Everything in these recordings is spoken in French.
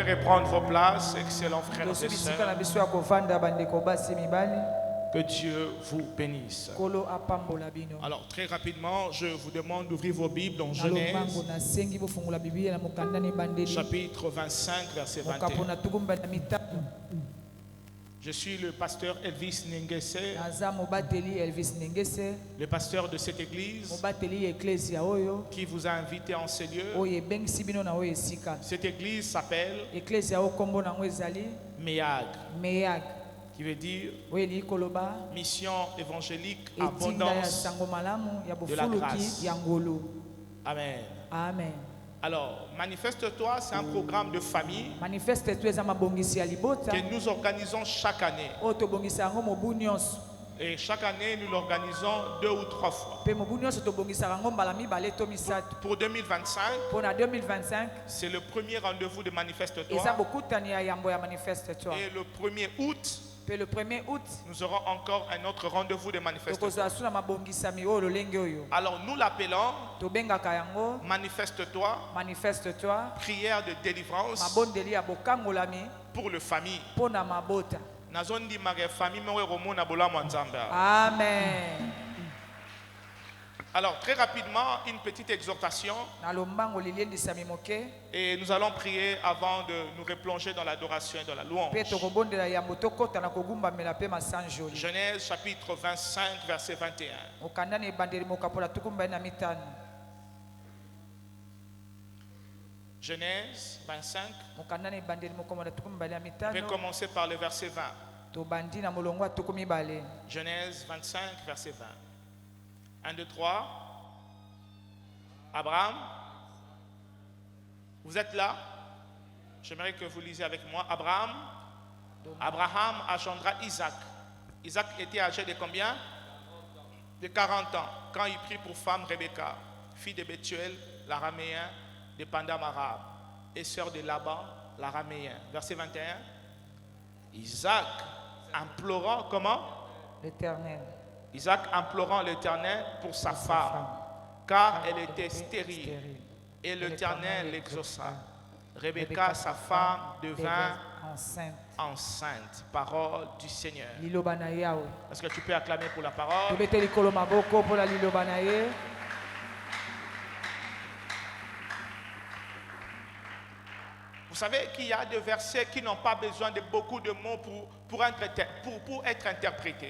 reprendre vos places, excellents frères et sœurs. Que Dieu vous bénisse. Alors, très rapidement, je vous demande d'ouvrir vos Bibles dans Genèse, chapitre 25, verset 21. Je suis le pasteur Elvis Nengese, le pasteur de cette église qui vous a invité en ces lieux. Cette église s'appelle MEAG, qui veut dire Mission évangélique abondance de la grâce. Amen. Amen. Alors, Manifeste-toi, c'est un programme de famille que nous organisons chaque année. Et chaque année, nous l'organisons 2 ou 3 fois. Pour 2025, c'est le premier rendez-vous de Manifeste-toi. Et le 1er août, nous aurons encore un autre rendez-vous de Manifeste-toi. Alors nous l'appelons Manifeste-toi, prière de délivrance pour le famille. Amen. Alors très rapidement, une petite exhortation. Et nous allons prier avant de nous replonger dans l'adoration et dans la louange. Genèse chapitre 25, verset 21. Genèse 25. Je vais commencer par le verset 20. Genèse 25, verset 20. 1, 2, 3. Abraham, vous êtes là? J'aimerais que vous lisiez avec moi. Abraham engendra Isaac. Isaac était âgé de combien? De 40 ans, quand il prit pour femme Rebecca, fille de Bethuel, l'araméen, de Pandam arabe, et sœur de Laban, l'araméen. Verset 21. Isaac implorant comment? L'Éternel. Isaac implorant l'Éternel pour sa femme, car elle était stérile. Et l'Éternel l'exauça. Rebecca, sa femme, devint enceinte. Parole du Seigneur. Est-ce que tu peux acclamer pour la parole? Vous savez qu'il y a des versets qui n'ont pas besoin de beaucoup de mots pour être interprétés.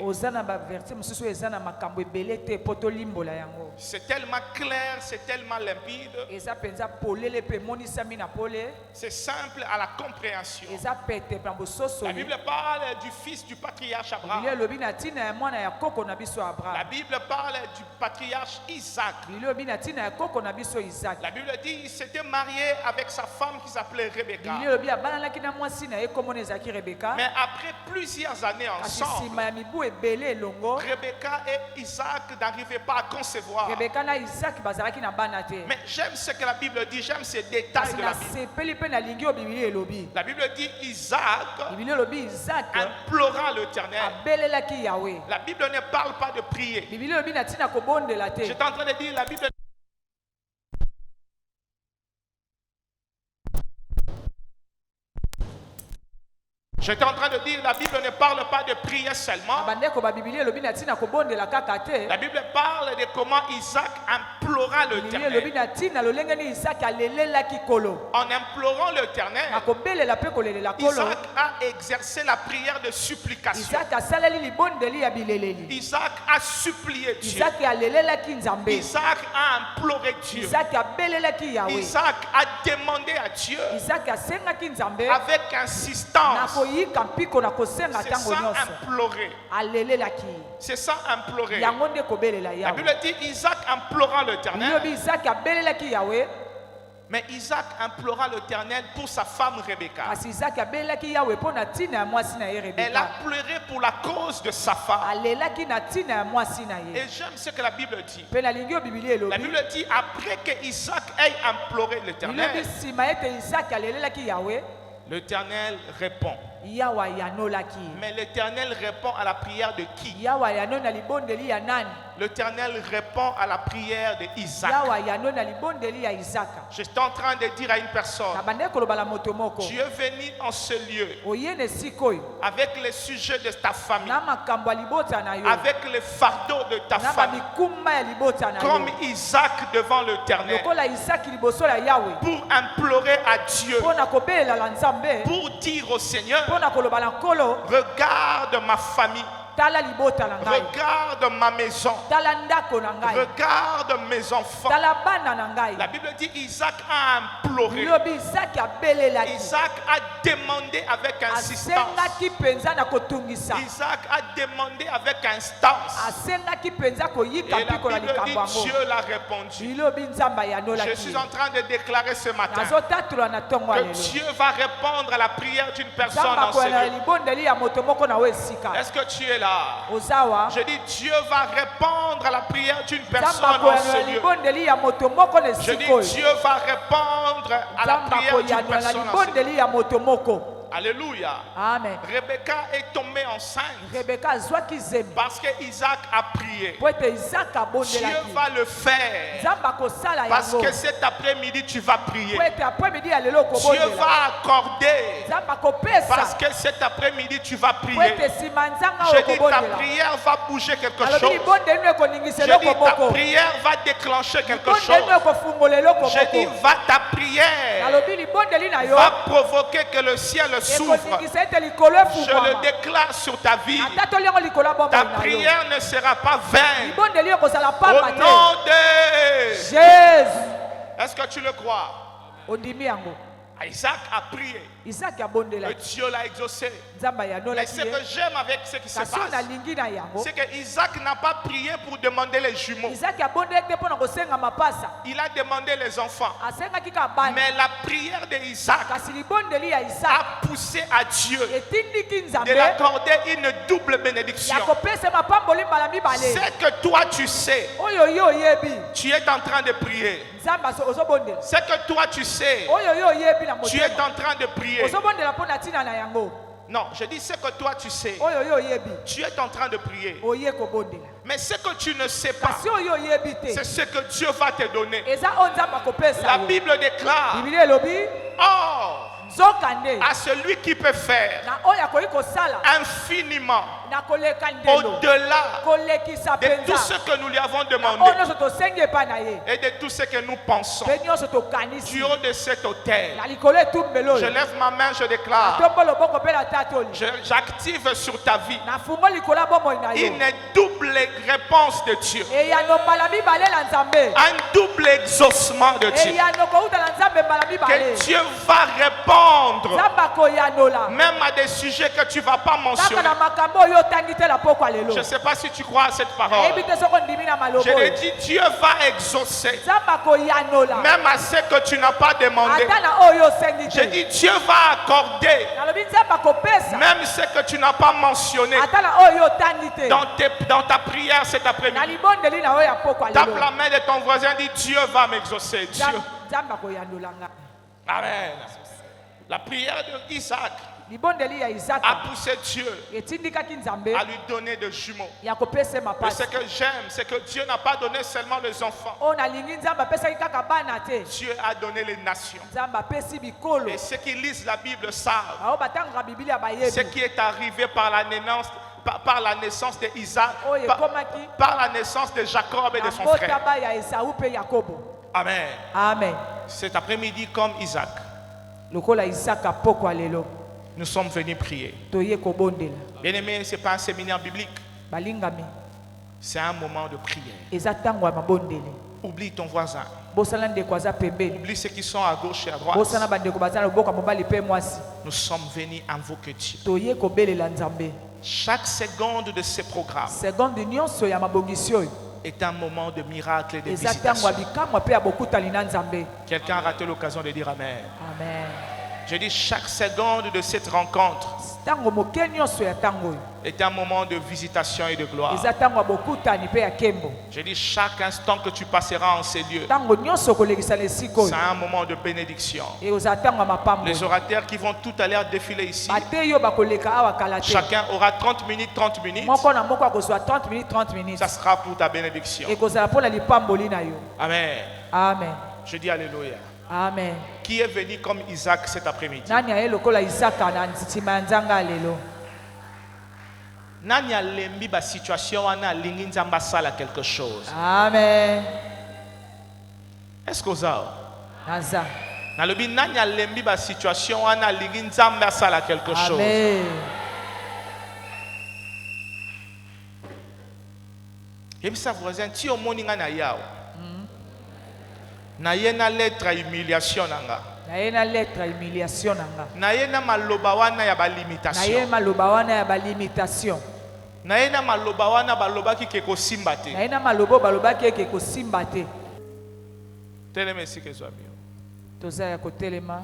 C'est tellement clair, c'est tellement limpide. C'est simple à la compréhension. La Bible parle du fils du patriarche Abraham. La Bible parle du patriarche Isaac. La Bible dit qu'il s'était marié avec sa femme qui s'appelait Rebecca. Mais après plusieurs années ensemble, Rebecca et Isaac n'arrivaient pas à concevoir. Mais j'aime ce que la Bible dit, j'aime ces détails de la Bible. La Bible dit Isaac implora l'Éternel. La Bible ne parle pas de prier. J'étais en train de dire la Bible. J'étais en train de dire la Bible ne parle pas de prière seulement. La Bible parle de comment Isaac implora l'Éternel. En implorant l'Éternel, Isaac a exercé la prière de supplication. Isaac a supplié Dieu. Isaac a imploré Dieu. Isaac a demandé à Dieu avec insistance. C'est ça implorer. C'est ça implorer. La Bible dit Isaac implora l'Éternel. Mais Isaac implora l'Éternel pour sa femme Rebecca. Elle a pleuré pour la cause de sa femme. Et j'aime ce que la Bible dit. La Bible dit après que Isaac ait imploré l'Éternel, l'Éternel répond. Yawa yanolaki. Mais l'Éternel répond à la prière de qui? Yawa yanona libondeli ya nani? L'Éternel répond à la prière d'Isaac. Yawa yanona libondeli ya Isaka. Je suis en train de dire à une personne, Nabande koloba la moto moko. tu es venu en ce lieu Oyene sikoyo. avec les sujets de ta famille, Na makambo ya libota na yo. avec les fardeaux de ta Na famille, mikumba ya libota na yo. comme Isaac devant l'Éternel, Lokola Isaki liboso ya Yahweh. pour implorer à Dieu, Pona kobelela la nzambe. pour dire au Seigneur, Pona koloba la nkolo. regarde ma famille, Tala libota na ngai. regarde ma maison, Tala ndako na ngai. regarde mes enfants. Tala bana na ngai. La Bible dit Isaac a imploré. Lobi Isaki abelelaki. Isaac a demandé avec insistance. Asengaki penza na kotungisa. Isaac a demandé avec instance. Asengaki penza koyika Et la mpiko na Bible likambo dit yango. Dieu l'a répondu. Bilobi nzamba yanolaki. Je suis en train de déclarer ce matin Nazotatula na tongo que alelo. Dieu va répondre à la prière d'une personne Nzamba dans ce koyana lieu. libondeli ya moto moko na we esika. Est-ce que tu es là? Ozawa. Je dis Dieu va répondre à la prière d'une personne Nzamba dans koyana ce lieu. libondeli ya moto moko na Je dis esika. Dieu va répondre à la Nzamba prière d'une koyana personne dans ce lieu. libondeli ya moto moko. Alléluia. Amen. Rebecca est tombée enceinte Rebecca azwaki zembe. parce que Isaac a prié. Po ete Isaka Dieu abondelaki. va le faire Nzamba kosala parce yango. que cet après-midi tu vas prier. Po ete après-midi ya lelo Dieu okobondela. va accorder Nzamba kopesa. parce que cet après-midi tu vas Po prier. ete nsima nzanga Je dis ta okobondela. prière va bouger quelque Alobi chose. libondeli no ekoningisa Je eloko dis ta moko. prière va déclencher quelque Libondeli chose. no ekofungola eloko Je dis moko. ta prière Alobi libondeli na yo va provoquer que le ciel s'ouvre. ekoningisa ete likolo Je le efungwama. déclare sur ta vie. Ata toliango likolo ya bomoi Ta na yo. prière ne sera pas vaine. Libondeli ekozala Au pamba te. nom de... Jésus. Est-ce que tu le crois? Ondimi yango. Isaac a prié. Isaki Et abondelaki. Dieu l'a exaucé. Nzamba Mais yanolaki ce que ye. j'aime avec ce qui se Kasi oyo passe, nalingi na yango. c'est que Isaac n'a pas prié pour demander les jumeaux. Isaki abondelaki te mpo na kosenga mapasa. Il a demandé les enfants. Asengaki kaka bana. Mais la prière d'Isaac Kasi libondeli ya Isaka a poussé à Dieu etindiki de Nzambe l'accorder une double bénédiction. ya kopesa mapamboli mbala mibale. C'est que toi tu sais, Oyo yo oyebi. tu es en train de prier. Nzambe ozobondela. C'est que toi tu sais, Oyo yo oyebi na tu es motema. en train de prier. Ozobondela mpo na ntina na yango. Non, je dis c'est que toi tu sais, Oyo yo oyebi. tu es en train de prier. Oye kobondela. Mais ce que tu ne sais pas, Kasi oyo oyebi te. c'est ce que Dieu va te donner. Eza oyo Nzambe akopesa La yo. Bible déclare, Biblia elobi or, nzokande à celui qui peut faire na oyo akoki kosala infiniment na koleka ndelo au-delà kolekisa de tout ce penza que nous lui avons na oyo demandé nyonso tosengi epai na ye et de tout ce que nous pensons. mpe nyonso tokanisi Du haut de cet autel, na likolo etumbelo je oyo lève ma main, je déclare, tombo loboko mpe na tatoli j'active sur ta vie nafungo likolo ya bomoi na yo une double réponse de Dieu, eyano mbala mibale na nzambe un double exaucement de Dieu. eyano kouta na nzambe mbala mibale Que Dieu va répondre nzambe akoyanola même à des sujets que tu ne vas pas kaka mentionner. na makambo oyo otangi te na pokwa lelo Je ne sais pas si tu crois à cette parole. nayebi te soko ndimi na maloba Je l'ai oyo dit, Dieu va exaucer nzambe akoyanola même à ce que tu n'as pas demandé. ata na oyo osengi Je te dis, Dieu va accorder nalobi nzambe akopesa même ce que tu n'as pas mentionné ata na oyo otangi te dans ta prière cet na après-midi. libondeli na oyo ya pokwa Tape lelo la main de ton voisin, dis, Dieu va m'exaucer. Dieu. nzambe akoyanola nga Amen. La prière d'Isaac libondeli ya a isaka poussé Dieu etindikaki nzambe à lui donner des jumeaux. ya kopesa Et mapasi ce que j'aime, c'est que Dieu n'a pas donné seulement les enfants. oyo nalingi nzambe apesaki kaka bana te Dieu a donné les nations. nzambe apesi bikolo Et ceux qui lisent la Bible savent bao batangaka biblia ce bayebi qui est arrivé par la naissance d'Isaac, oyo ekomaki par la naissance de Jacob et na de son frère. mbotaba ya esau mpe yakobo Amen. amen Cet après-midi, comme Isaac, lokola isaka pokwa lelo nous sommes venus prier. toye kobondela Bien-aimé, ce n'est pas un séminaire biblique, balingami c'est un moment de prière. eza ntango ya mabondeli Oublie ton voisin, bosala ndeko aza pembeni oublie ceux qui sont à gauche et à droite. bosala bandeko baza na loboko ya mobali mpe mwasi Nous sommes venus invoquer Dieu. toye kobelela nzambe Chaque seconde de ce programme seconde nyonso ya mabongisi oyo est un moment de miracle et de eza ntango ya visitation. bikamwa mpe ya bokutani na nzambe Quelqu'un a raté l'occasion de dire Amen. amen Je dis chaque seconde de cette rencontre ntango moke nyonso ya ntango oyo est un moment de visitation et de gloire. eza ntango ya bokutani mpe ya nkembo. Je dis chaque instant que tu passeras en ces lieux, Ntango nyonso okolekisa na esika oyo c'est un moment de bénédiction. ekozala ntango ya mapambo. Les orateurs qui vont tout à l'heure défiler ici, bateyo bakoleka awa kala te. chacun aura 30 minutes, 30 minutes. moko na moko akozwa 30 minutes 30 minutes. Ça sera pour ta bénédiction. ekozala mpo na lipamboli na yo. Amen. Amen. Je dis Alléluia. Amen. Qui est venu comme Isaac cet après-midi? nani aye lokola isaka na nsima ya nzanga lelo? Nani alembi ba situation wana alingi nzamba sala quelque chose? Amen. Est-ce que ça? naza. Nalobi nani alembi ba situation wana alingi nzamba sala quelque chose? Amen. Et puis sa voisin, ti omoni nga na yao. Na ye na lettre ya humiliation nanga. naye na lettre ya humiliation nanga. Na ye na maloba wana ya ba naye limitation. maloba wana ya balimitation. Na ye na maloba wana balobaki ke kosimba te. naye na maloba balobaki eke kosimba te. Telema esika ezwa bio. toza ya kotelema.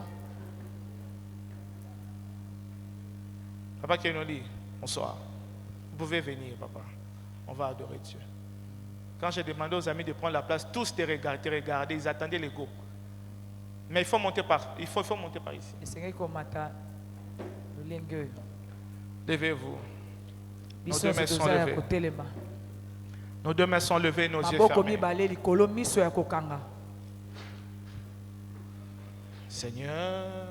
Papa Kenoli, bonsoir. Vous pouvez venir, papa. On va adorer Dieu. Quand j'ai demandé aux amis de prendre la place, tous te regardaient, ils attendaient l'ego. Mais il faut monter par ici. esengeli komata lolenge oyo. Levez-vous. Nos biso deux mains nyonso sont toza ya levées. kotelema. Nos deux mains sont levées, nos yeux maboko fermés. mibale likolo miso ya kokanga. Seigneur,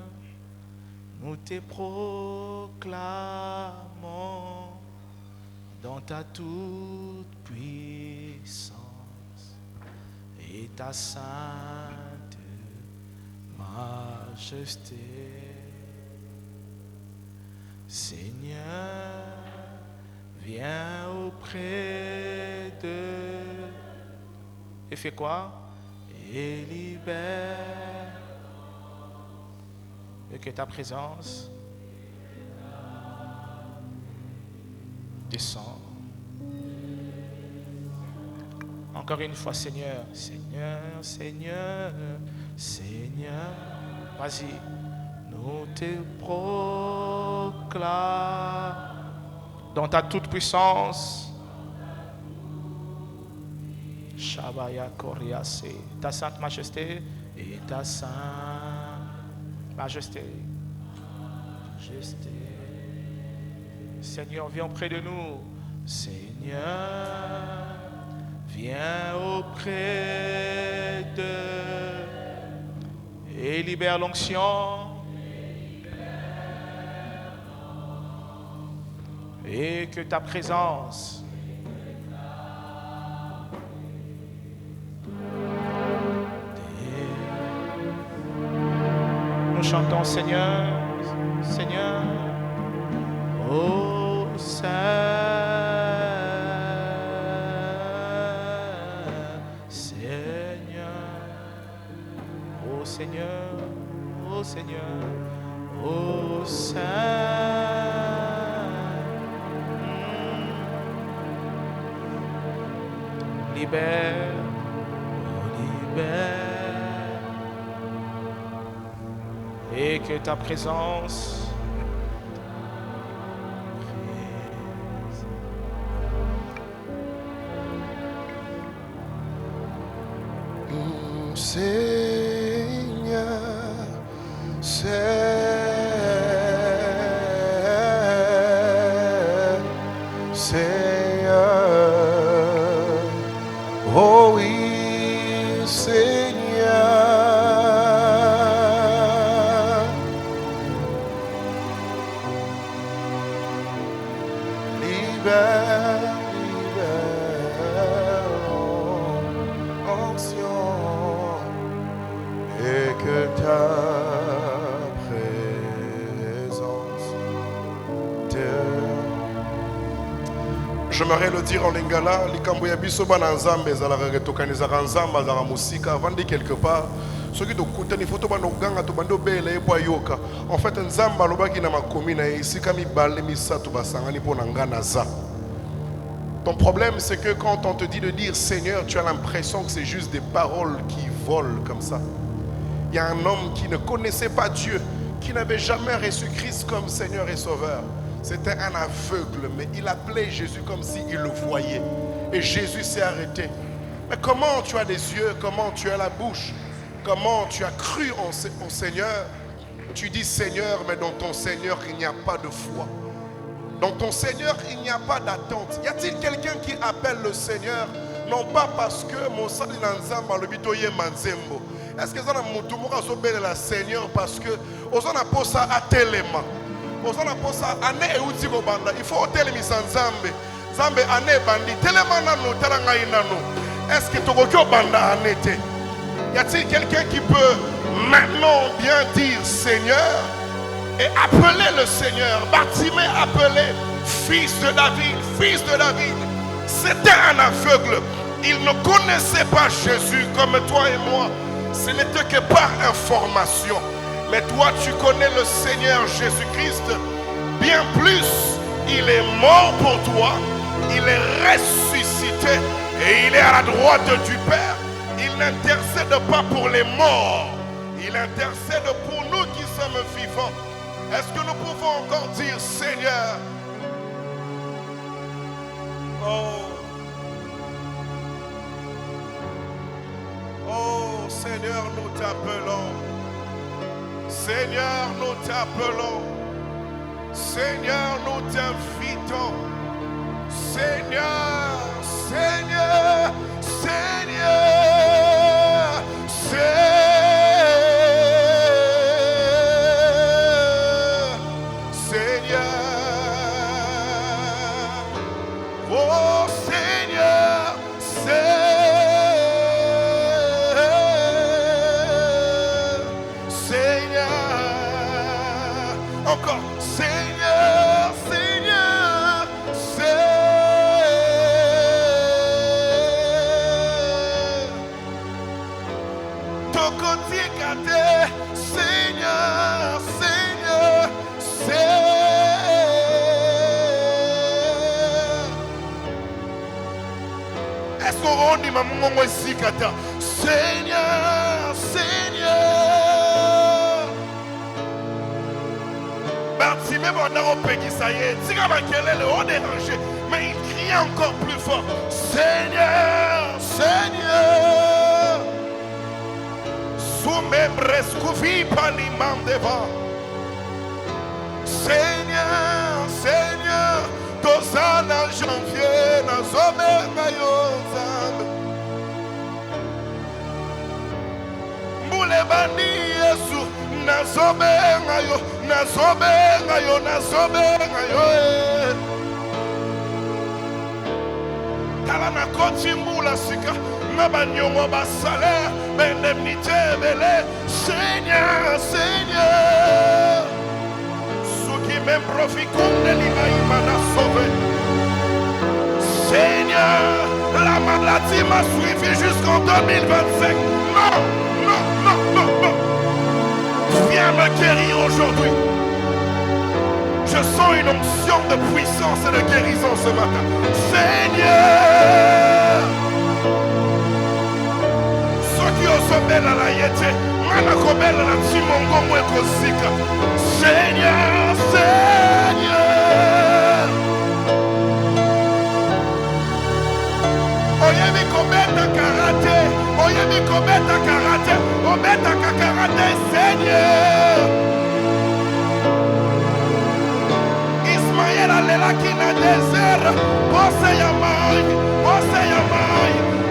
nous te proclamons dans ta toute puissance et ta sainte majesté. Seigneur, viens auprès d'eux et fais quoi? Et libère. Et que ta présence descend. Encore une fois, Seigneur, Seigneur, Seigneur, Seigneur. Vas-y, nous te proclamons dans ta toute puissance. Shabaya Koriase, ta sainte majesté et ta sainte majesté. Majesté. Seigneur, viens auprès de nous. Seigneur, viens auprès d'eux et libère l'onction. Et que ta présence nous chantons Seigneur, Seigneur, oh Seigneur, Seigneur, oh Seigneur, oh Seigneur, oh Seigneur. Libère, oh libère. Et que ta présence Seigneur, Seigneur, oh oui, Seigneur, libère, libère l'onction et que ta présence te... J'aimerais le dire en lingala, likambo ya biso bana nzambe ezalaka ketokanizaka nzambe azalaka mosika avandi quelque part soki tokutani foto bana oganga to bando bela ye po ayoka en fait nzambe alobaki na makomi na ye esika mibale misato basangani mpo na nga naza. Ton problème c'est que quand on te dit de dire Seigneur, tu as l'impression que c'est juste des paroles qui volent comme ça. Il y a un homme qui ne connaissait pas Dieu, qui n'avait jamais reçu Christ comme Seigneur et Sauveur. C'était un aveugle, mais il appelait Jésus comme s'il le voyait. Et Jésus s'est arrêté. Mais comment tu as des yeux, comment tu as la bouche, comment tu as cru au Seigneur? Tu dis Seigneur, mais dans ton Seigneur, il n'y a pas de foi. Dans ton Seigneur, il n'y a pas d'attente. Y a-t-il quelqu'un qui appelle le Seigneur, non pas parce que mon sali nanzamba le bitoye manzembo? Est-ce que ça n'a mutumura sobele la Seigneur parce que aux n'a pas ça à téléma? Aux n'a pas ça ane euti ko banda. Il faut télémi sans zambe. Zambe ane bandi téléma nano telanga inano. Est-ce que tokokyo banda anete? Y a-t-il quelqu'un qui peut maintenant bien dire Seigneur et appeler le Seigneur? Bartimée appelé fils de David, fils de David. C'était un aveugle. Il ne connaissait pas Jésus comme toi et moi. Ce n'était que par information. Mais toi, tu connais le Seigneur Jésus-Christ. Bien plus, il est mort pour toi. Il est ressuscité. Et il est à la droite du Père. Il n'intercède pas pour les morts. Il intercède pour nous qui sommes vivants. Est-ce que nous pouvons encore dire Seigneur? Oh Seigneur, nous t'appelons. Seigneur, nous t'appelons. Seigneur, nous t'invitons. Seigneur, Seigneur, Seigneur, Seigneur. Oh Seigneur, Seigneur, encore Seigneur, Seigneur, Seigneur, Tokoti kate, Seigneur, Seigneur, Seigneur. Est-ce qu'on dit ma maman ici kata? Seigneur, Seigneur. Bartimée pendant au pays, ça y est, si comme quel est le haut dérangé, mais il crie encore plus fort. Seigneur, Seigneur. Soumet brescouvi par l'imam devant. Seigneur, Seigneur, Tozana janvier, Nazome Mayozam. Moule bani Yesu, Nazome Mayo, Nazome Mayo, Nazome Mayo. Talana koti moula sika, Nabanyongo basalaire, indemnité belé. Seigneur, Seigneur. Même profit comme de m'a sauvé. Seigneur, la maladie m'a suivi jusqu'en 2025. Non, non, non, non, non. Viens me guérir aujourd'hui. Je sens une onction de puissance et de guérison ce matin. Seigneur, ceux qui osent belle à la yété, Manakobel la Timongo Mwekosika. Seigneur, Seigneur. Oyemi kometa karate, oyemi kometa karate, ometa kakarate, Seigneur. Ismaël alelaki na désert, pose ya mai,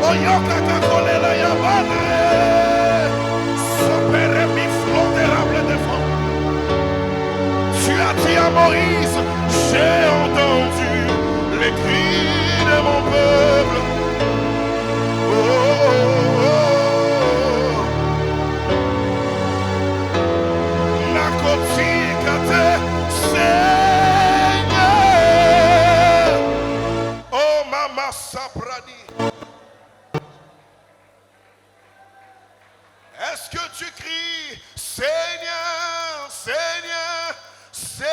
oyoka kakolela ya bana. Sopere mi flotérable de fond. Tu as dit à Moïse, j'ai entendu les cris de mon peuple. Oh, oh, oh. Nakotikate, Seigneur. Oh, Mama Sapradi. Est-ce que tu cries, Seigneur, Seigneur, Seigneur?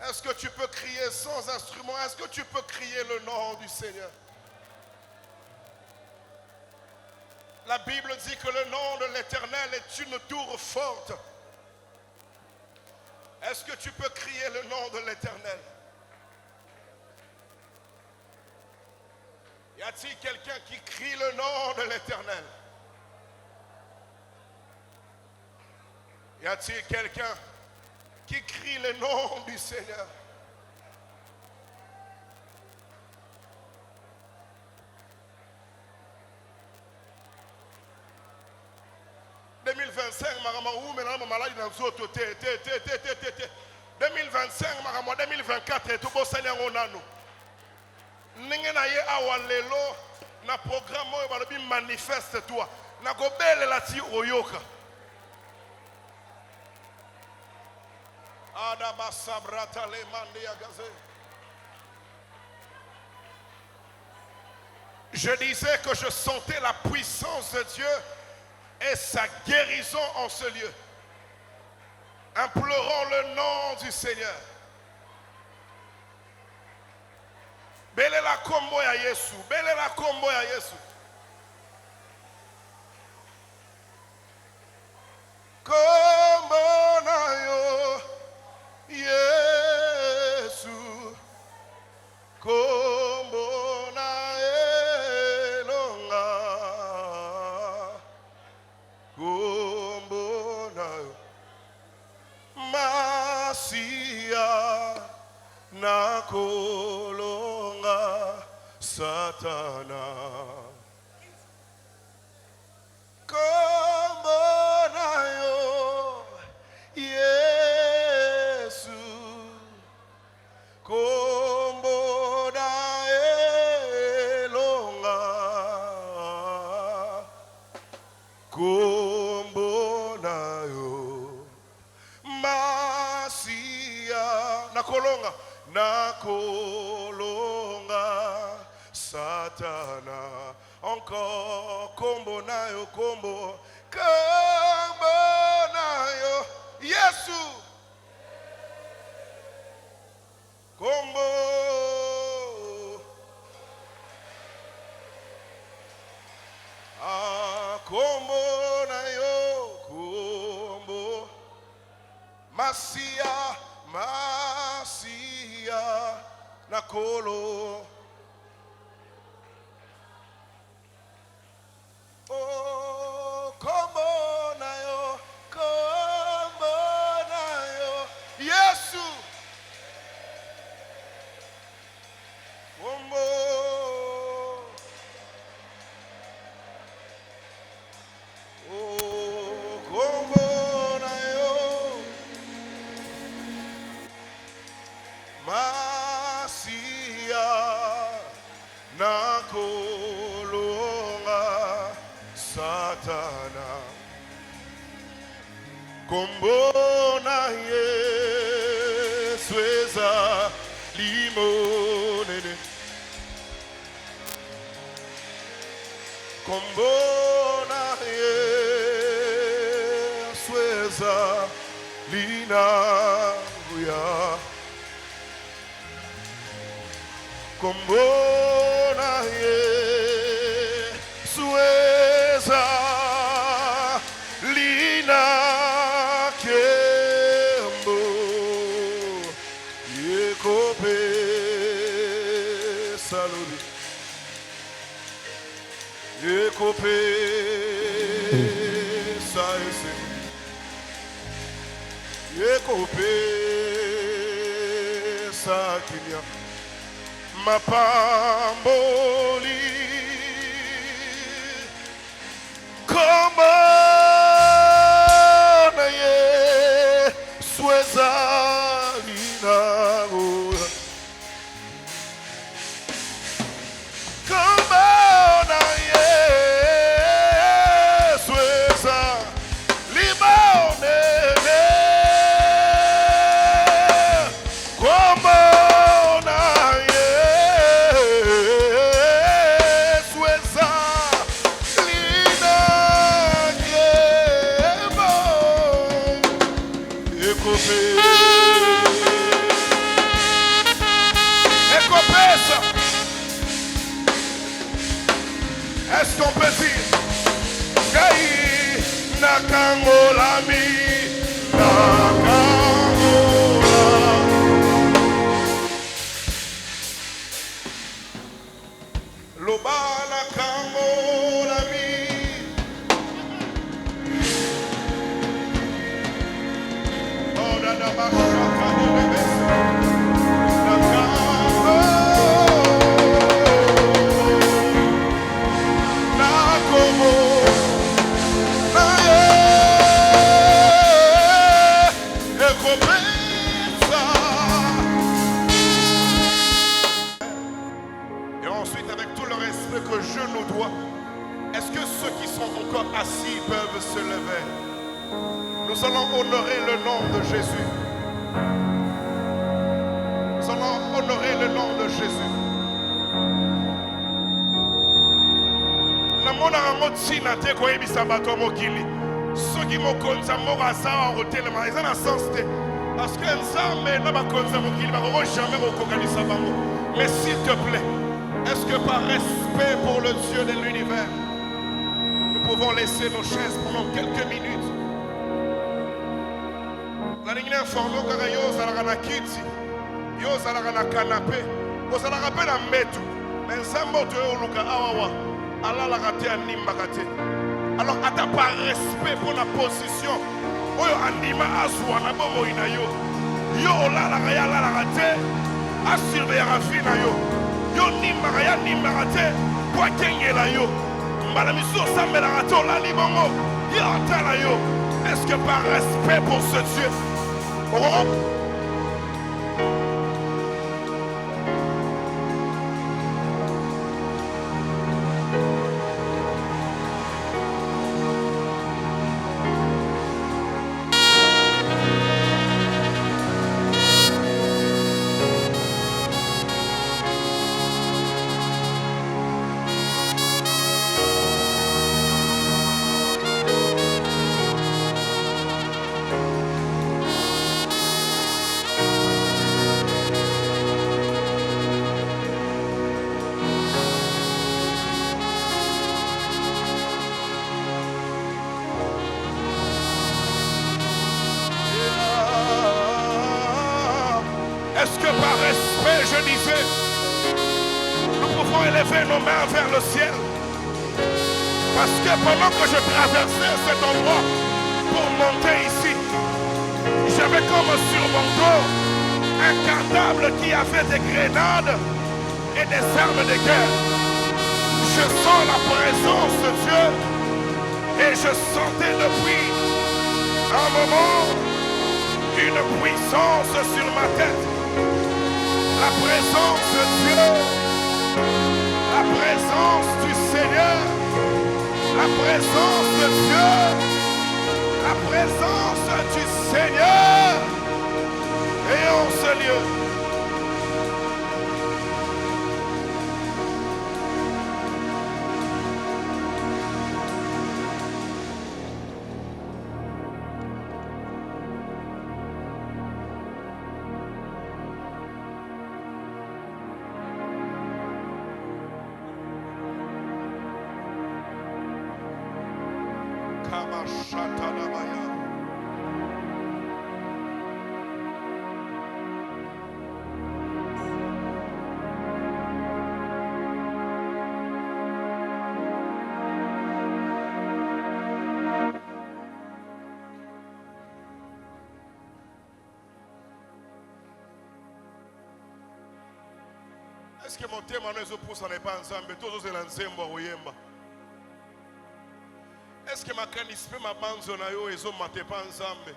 Est-ce que tu peux crier sans instrument? Est-ce que tu peux crier le nom du Seigneur? La Bible dit que le nom de l'Éternel est une tour forte. Est-ce que tu peux crier le nom de l'Éternel? Y a-t-il quelqu'un qui crie le nom de l'Éternel? Y a-t-il quelqu'un qui crie le nom du Seigneur? « 2025, maramou, maintenant maladie dans autres. 2025, maramou, 2024, tout beau Seigneur on a nous. N'engena ye awalelo na programme oyo balobi manifeste toi. Na gobele la ti oyoka. Adaba sabrata le mande yagaze. Je disais que je sentais la puissance de Dieu et sa guérison en ce lieu. Implorons le nom du Seigneur. Bele la kombo ya Yesu. Bele la kombo ya Yesu. Kombo na yo Yesu. Kombo na elonga. Kombo na yo Masia na kolonga Satana. Kombo na yo Yesu. Kombo na elonga. Kombo na yo Masia na kolonga. Na kolonga Satana. Encore kombo na yo kombo. Kombo na yo Yesu. Kombo. Ah, kombo na yo kombo. Masia, Masia na kolo. Oh, kombo na yo, kombo na yo, Yesu. Kombo. Oh, kombo na yo. Masia na kolonga Satana. Kombo na Yesu eza limonene. Kombo na Yesu eza linabuya. Kombo na Yesu eza lina kembo yekope saludi yekope saese yekope sakinya mapamboli kombo na Yesu eza linabuya. Kombo na Yesu eza limonene. Kombo na Yesu eza linakemo. Ekope se lever. Nous allons honorer le nom de Jésus. Nous allons honorer le nom de Jésus. Namona rango tina te koyebisa bato mokili. Soki mokonza moko azawa kotelema eza na sens te. Parce que Nzambe na bakonza mokili bakoko jamais kokokanisa bango. Mais s'il te plaît, est-ce que par respect pour le Dieu de l'univers, nous pouvons laisser nos chaises pendant quelques minutes? La ligne informée au kaka yo zalaka na kiti, yo zalaka na canapé, yo zalaka pe na mbetu. Mais Nzambe oto yo luka awawa, alalaka te animbaka te. Alors ata par respect pour la position, oyo andima azwa na bomoi na yo. Yo olalaka ya lalaka te, asurveillaka fi na yo. Yo nimbaka ya nimbaka te, po akengela yo. Mbala misu osambelaka te olali bongo, yo atala yo. Est-ce que par respect pour ce Dieu, oh, est-ce que par respect, je disais, nous pouvons élever nos mains vers le ciel? Parce que pendant que je traversais cet endroit pour monter ici, j'avais comme sur mon dos un cartable qui avait des grenades et des armes de guerre. Je sens la présence de Dieu et je sentais depuis un moment une puissance sur ma tête. La présence de Dieu, la présence du Seigneur, la présence de Dieu, la présence du Seigneur est en ce lieu. Est-ce que mon thème n'est pas ensemble? Tous les nzembo oyemba. Est-ce que ma canispe ma banzo na yo ezo mate pas ensemble?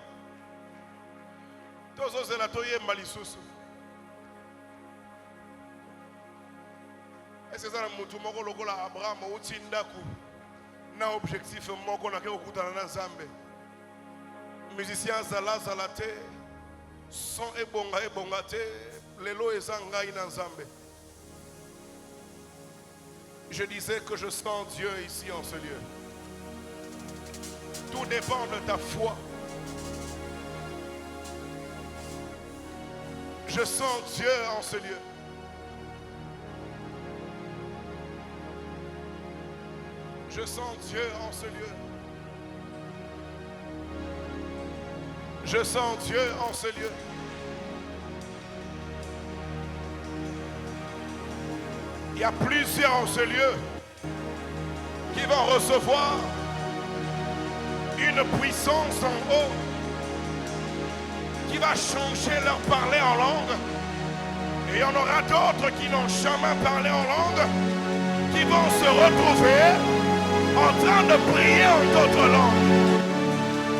Tous les natoyemba lisusu. Est-ce que ça na mutu moko lokola Abraham outi ndaku na objectif moko na ke okutana na Nzambe? Musicien zala zala te, son ebonga te, lelo eza ngai na Nzambe. Je disais que je sens Dieu ici en ce lieu. Tout dépend de ta foi. Je sens Dieu en ce lieu. Je sens Dieu en ce lieu. Je sens Dieu en ce lieu. Il y a plusieurs en ce lieu qui vont recevoir une puissance en haut qui va changer leur parler en langue. Et il y en aura d'autres qui n'ont jamais parlé en langue, qui vont se retrouver en train de prier en d'autres langues.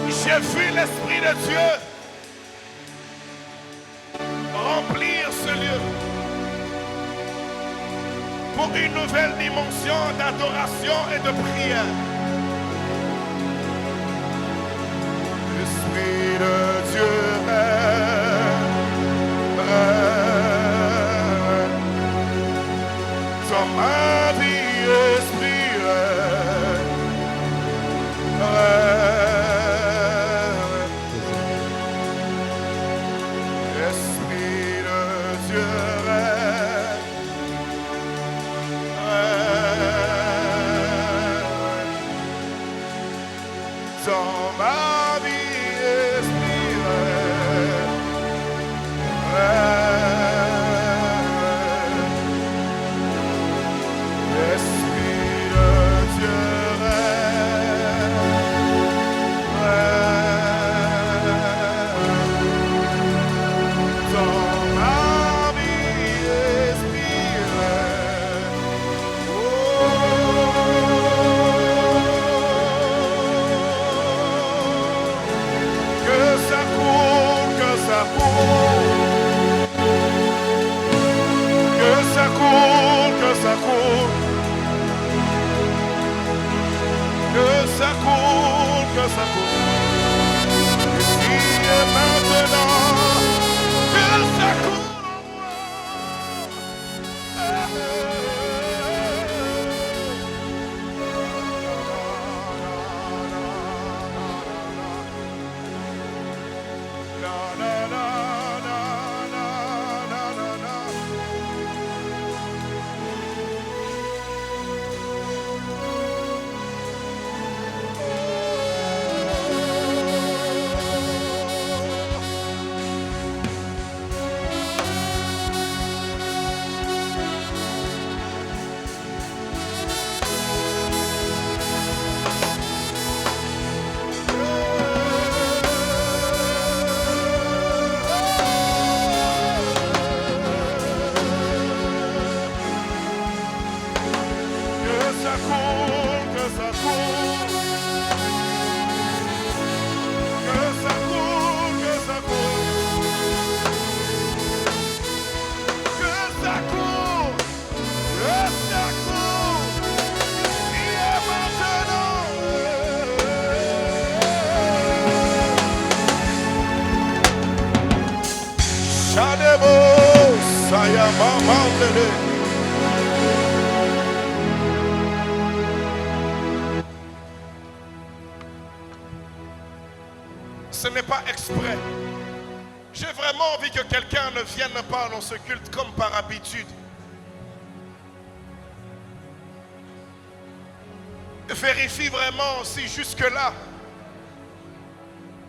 J'ai vu l'Esprit de Dieu remplir ce lieu pour une nouvelle dimension d'adoration et de prière. ma vie expire. Esprit de Dieu, dans ma vie expire. Esprit de Dieu, dans ma vie expire. Que ça coule, que ça coule. Que ça coule, que ça coule. Que ça coule, que ça coule. Ici et maintenant, que ça coule en moi. Na, na, na, na, na, na, na, na. Que ça coule, que ça coule. Que ça coule, que ça coule. Que ça coule, que ça coule. Ici et maintenant. Shadebo, Sayama Mandele. Ce n'est pas exprès. J'ai vraiment envie que quelqu'un ne vienne pas dans ce culte comme par habitude. Vérifie vraiment si jusque-là,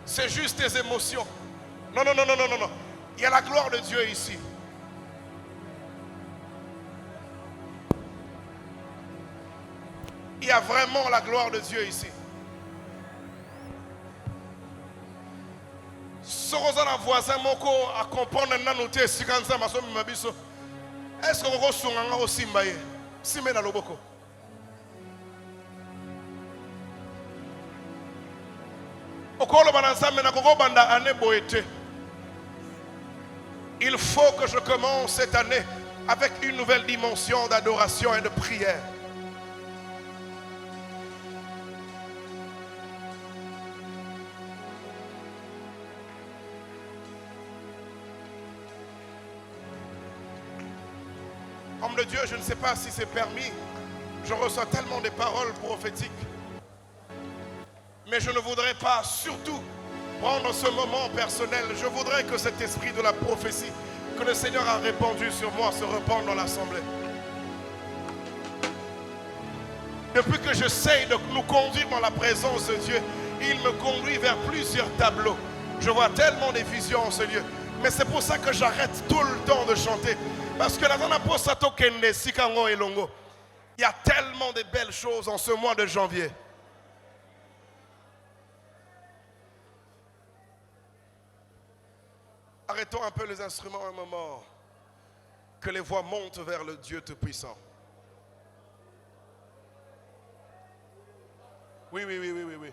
c'est juste tes émotions. Non, non, non, non, non, non, non. Il y a la gloire de Dieu ici. Il y a vraiment la gloire de Dieu ici. Sorozana voisin moko a comprendre nanoté sikanza maso mabiso. Est-ce qu'on resunganga aussi mbaye? Simé na loboko. Okolo bananzame na koko banda ane boete. Il faut que je commence cette année avec une nouvelle dimension d'adoration et de prière. Homme de Dieu, je ne sais pas si c'est permis. Je reçois tellement de paroles prophétiques. Mais je ne voudrais pas, surtout, prendre ce moment personnel. Je voudrais que cet esprit de la prophétie que le Seigneur a répandu sur moi se répande dans l'assemblée. Depuis que j'essaye de nous conduire dans la présence de Dieu, il me conduit vers plusieurs tableaux. Je vois tellement de visions en ce lieu. Mais c'est pour ça que j'arrête tout le temps de chanter. Parce que il y a tellement de belles choses en ce mois de janvier. Arrêtons un peu les instruments un moment. Que les voix montent vers le Dieu Tout-Puissant. Oui, oui, oui, oui, oui, oui.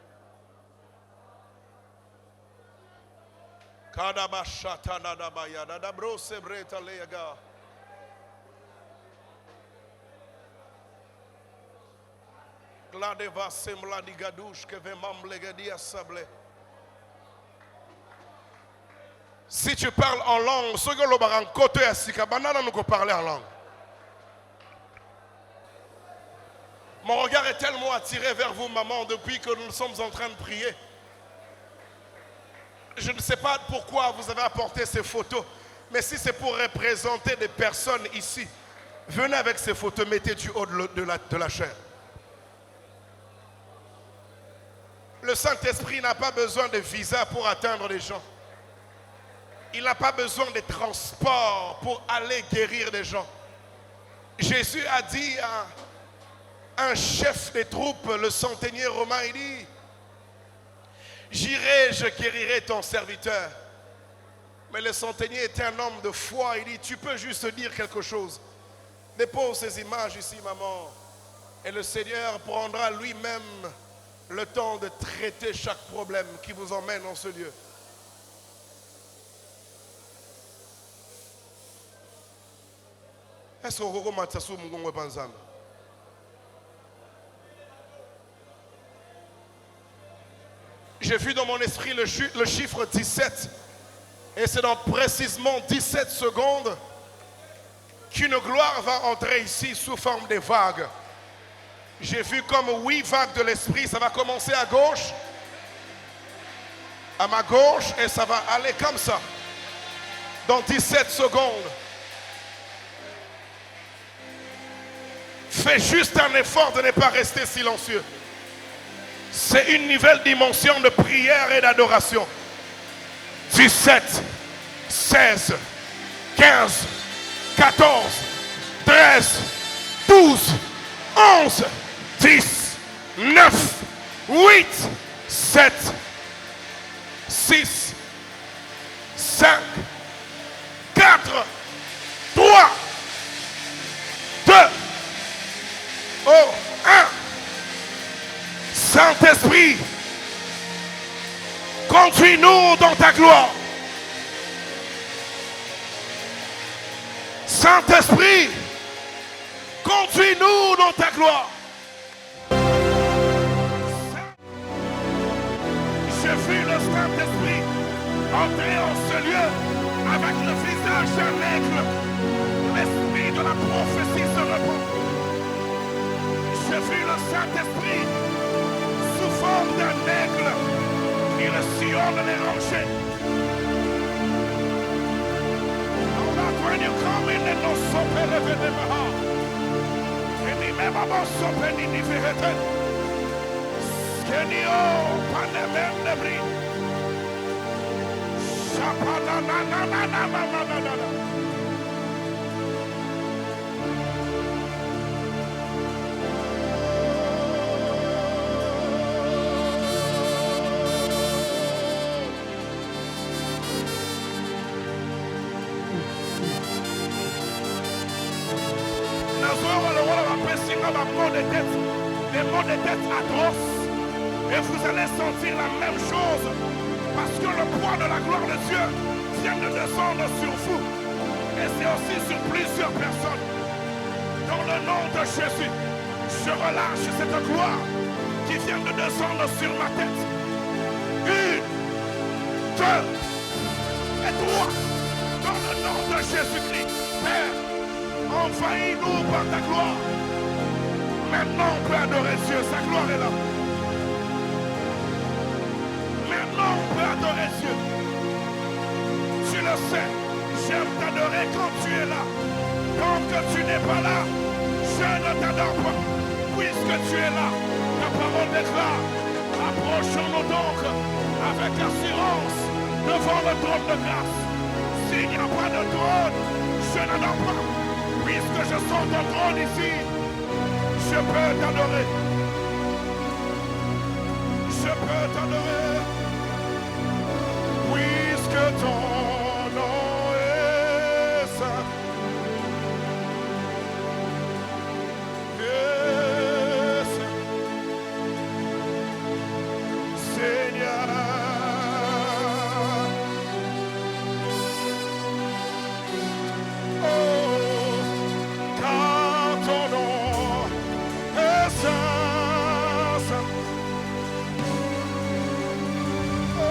Si tu parles en langue, ceux qui ont côté à Sika, nous parler en langue. Mon regard est tellement attiré vers vous, maman, depuis que nous sommes en train de prier. Je ne sais pas pourquoi vous avez apporté ces photos, mais si c'est pour représenter des personnes ici, venez avec ces photos, mettez du haut de la chair. Le Saint-Esprit n'a pas besoin de visa pour atteindre les gens. Il n'a pas besoin de transport pour aller guérir des gens. Jésus a dit à un chef des troupes, le centenier romain, il dit, j'irai, je guérirai ton serviteur. Mais le centenier était un homme de foi. Il dit, tu peux juste dire quelque chose. Dépose ces images ici, maman. Et le Seigneur prendra lui-même le temps de traiter chaque problème qui vous emmène dans ce lieu. Est-ce que j'ai vu dans mon esprit le chiffre 17. Et c'est dans précisément 17 secondes qu'une gloire va entrer ici sous forme de vagues. J'ai vu comme 8 vagues de l'esprit. Ça va commencer à gauche, à ma gauche, et ça va aller comme ça. Dans 17 secondes. Fais juste un effort de ne pas rester silencieux. C'est une nouvelle dimension de prière et d'adoration. 17, 16, 15, 14, 13, 12, 11, 10, 9, 8, 7, 6, 5, 4, 3, 2, 1. Saint-Esprit, conduis-nous dans ta gloire. Saint-Esprit, conduis-nous dans ta gloire. J'ai vu le Saint-Esprit entrer en ce lieu avec le visage d'un aigle. L'esprit de la prophétie se répand. J'ai vu le Saint-Esprit sous forme d'un aigle qui le sillonne les rochers. When you come in and no sope levede maha. Eni mebaba sope ni nifehete. Skenio panemem nebri. Shapala na na na na na na na na na. Des maux de tête atroces. Et vous allez sentir la même chose. Parce que le poids de la gloire de Dieu vient de descendre sur vous. Et c'est aussi sur plusieurs personnes. Dans le nom de Jésus, je relâche cette gloire qui vient de descendre sur ma tête. 1, 2 et 3. Dans le nom de Jésus-Christ, Père, envahis-nous par ta gloire. Maintenant, on peut adorer Dieu, sa gloire est là. Maintenant, on peut adorer Dieu. Tu le sais, j'aime t'adorer quand tu es là. Quand que tu n'es pas là, je ne t'adore pas. Puisque tu es là, ta parole déclare. Approchons-nous donc avec assurance devant le trône de grâce. S'il n'y a pas de trône, je n'adore pas. Puisque je sens ton trône ici, je peux t'adorer. Je peux t'adorer. Puisque ton nom est saint. Seigneur. Oh, car ton nom est saint. Oh.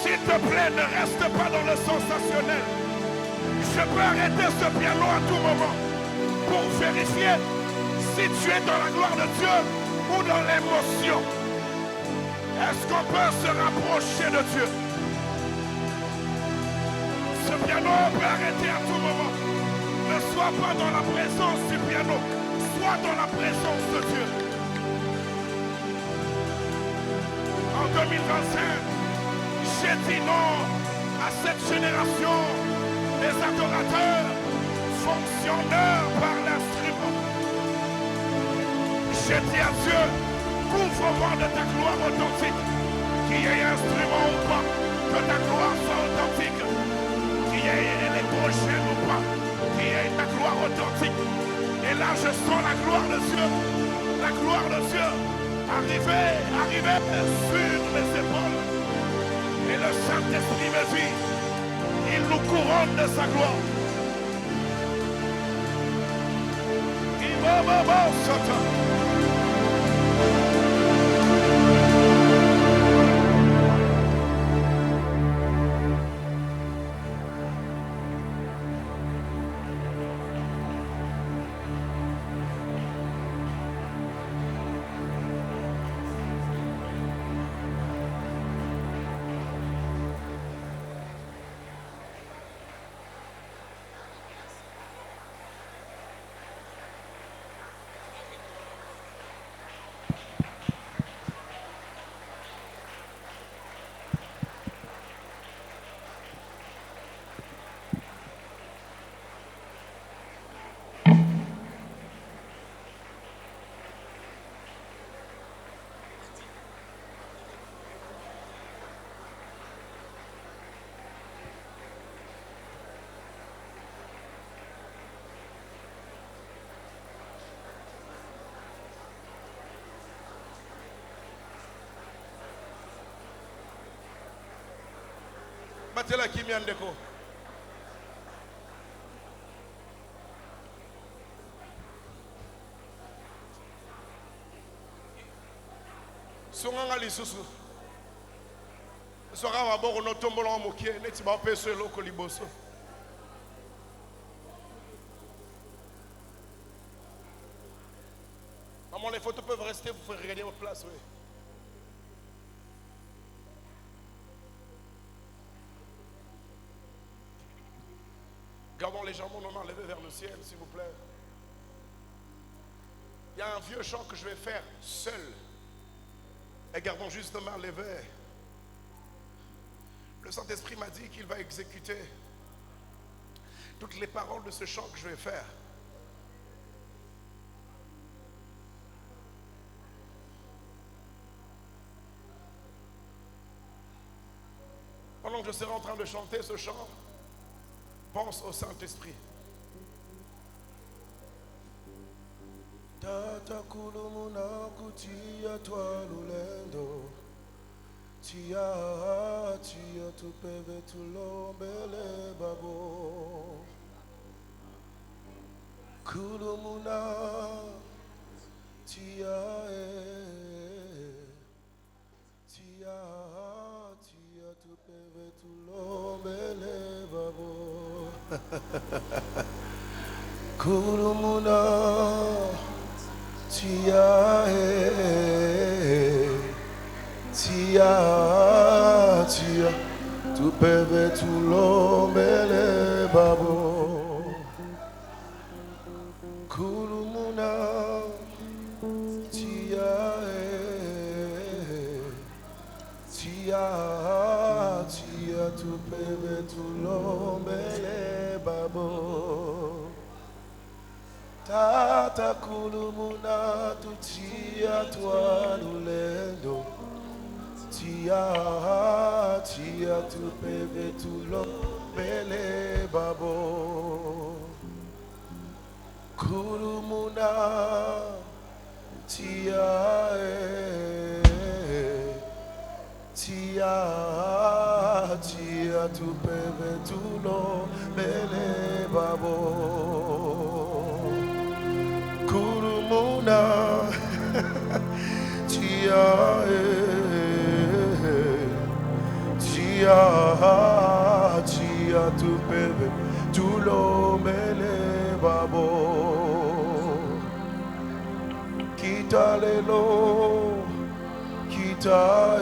S'il te plaît, ne reste pas dans le sensationnel. Je peux arrêter ce piano à tout moment pour vérifier si tu es dans la gloire de Dieu ou dans l'émotion. Est-ce qu'on peut se rapprocher de Dieu? Ce piano peut arrêter à tout moment. Ne sois pas dans la présence du piano, sois dans la présence de Dieu. En 2025, j'ai dit non à cette génération des adorateurs fonctionneurs par l'instrument. J'ai dit à Dieu, couvre-moi de ta gloire authentique, qu'il y ait instrument ou pas, que ta gloire soit authentique, qu'il y ait électrogène ou pas, qu'il y ait ta gloire authentique. Et là, je sens la gloire de Dieu, arriver sur mes épaules. Et le Saint-Esprit me dit, il nous couronne de sa gloire. Il va Batela Kimi Andeko. Songanga lisusu. Soka maboko no tombola mokie neti ba peso eloko liboso. Maman, les photos peuvent rester, vous pouvez regarder votre place, oui. Gardons légèrement nos mains levées vers le ciel, s'il vous plaît. Il y a un vieux chant que je vais faire seul. Et gardons juste nos mains levées. Le Saint-Esprit m'a dit qu'il va exécuter toutes les paroles de ce chant que je vais faire. Pendant que je serai en train de chanter ce chant, pense au Saint-Esprit. Tata kulumuna kutia twa lulendo tia tupeve tulombele babo kulumuna tia tupeve tulombele babo kulumuna tia tu peve tu lombele babo kulumuna tia tu peve tu lombele babo Tata kulumuna tu tia tua lulendo tia tu peve tu lombele babo kulumuna tia tu peve tu lombele babo Kurumuna tia Tia tu bebe tu lo mele babo kita lelo kita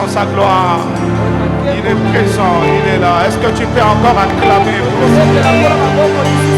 Sa gloire, il est présent, il est là. Est-ce que tu peux encore acclamer pour